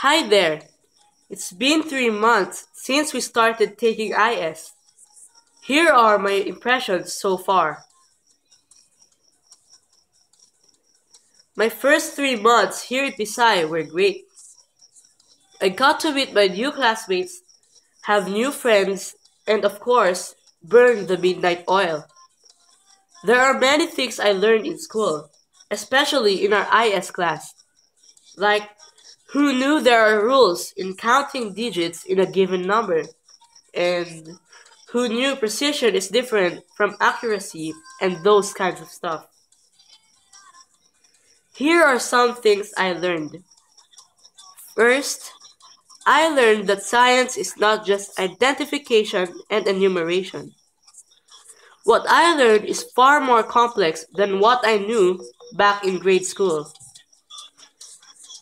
Hi there! It's been 3 months since we started taking IS. Here are my impressions so far. My first 3 months here at Visay were great. I got to meet my new classmates, have new friends, and of course, burn the midnight oil. There are many things I learned in school, especially in our IS class, like who knew there are rules in counting digits in a given number, and who knew precision is different from accuracy and those kinds of stuff. Here are some things I learned. First, I learned that science is not just identification and enumeration. What I learned is far more complex than what I knew back in grade school.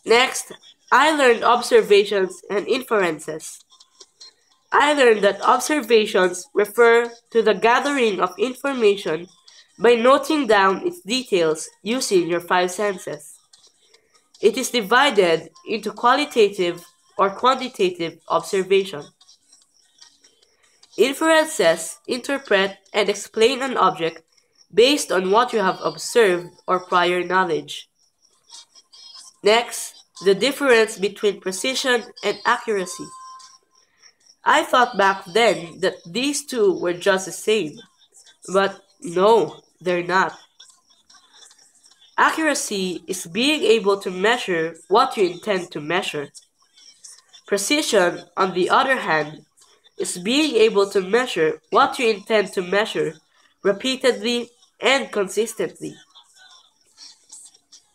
Next, I learned observations and inferences. I learned that observations refer to the gathering of information by noting down its details using your five senses. It is divided into qualitative or quantitative observation. Inferences interpret and explain an object based on what you have observed or prior knowledge. Next, the difference between precision and accuracy. I thought back then that these two were just the same, but no, they're not. Accuracy is being able to measure what you intend to measure. Precision, on the other hand, is being able to measure what you intend to measure repeatedly and consistently.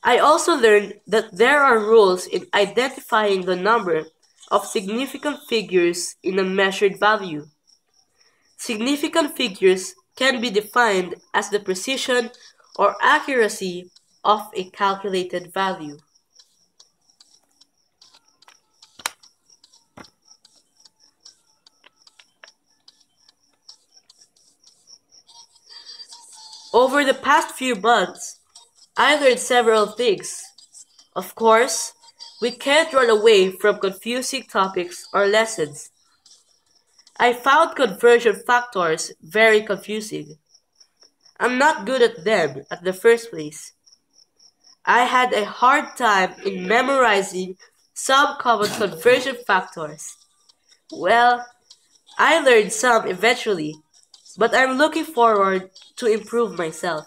I also learned that there are rules in identifying the number of significant figures in a measured value. Significant figures can be defined as the precision or accuracy of a calculated value. Over the past few months, I learned several things. Of course, we can't run away from confusing topics or lessons. I found conversion factors very confusing. I'm not good at them at the first place. I had a hard time in memorizing some common conversion factors. Well, I learned some eventually, but I'm looking forward to improve myself.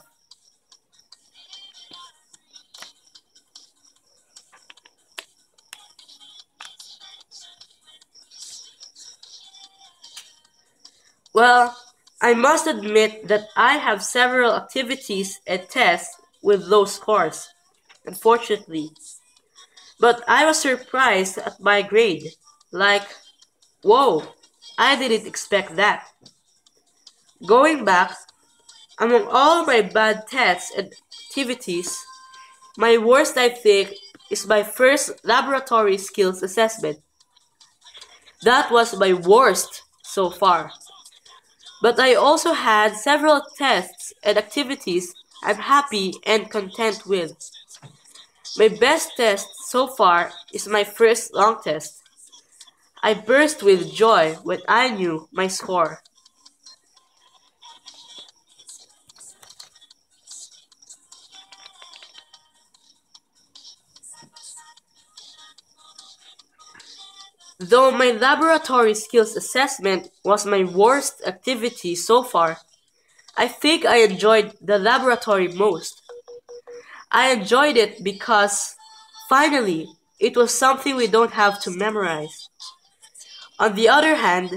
Well, I must admit that I have several activities and tests with low scores, unfortunately. But I was surprised at my grade. Like, whoa, I didn't expect that. Going back, among all my bad tests and activities, my worst I think is my first laboratory skills assessment. That was my worst so far. But I also had several tests and activities I'm happy and content with. My best test so far is my first long test. I burst with joy when I knew my score. Though my laboratory skills assessment was my worst activity so far, I think I enjoyed the laboratory most. I enjoyed it because, finally, it was something we don't have to memorize. On the other hand,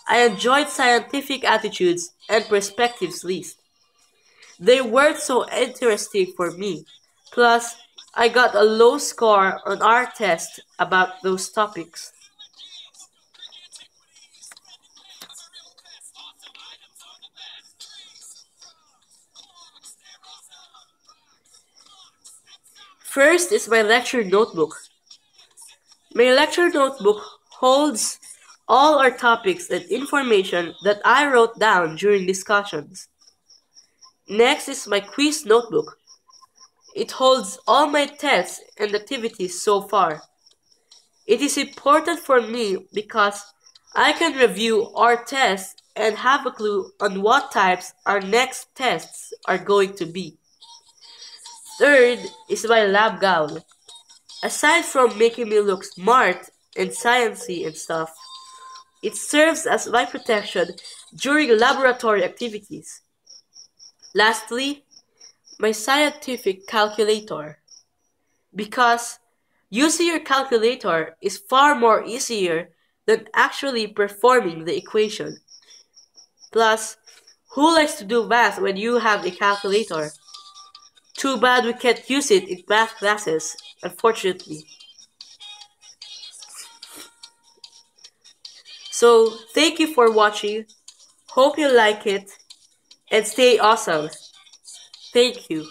I enjoyed scientific attitudes and perspectives least. They weren't so interesting for me. Plus, I got a low score on our test about those topics. First is my lecture notebook. My lecture notebook holds all our topics and information that I wrote down during discussions. Next is my quiz notebook. It holds all my tests and activities so far. It is important for me because I can review our tests and have a clue on what types our next tests are going to be. Third is my lab gown. Aside from making me look smart and sciencey and stuff, it serves as my protection during laboratory activities. Lastly, my scientific calculator. Because using your calculator is far more easier than actually performing the equation. Plus, who likes to do math when you have a calculator? Too bad we can't use it in math classes, unfortunately. So, thank you for watching. Hope you like it and stay awesome. Thank you.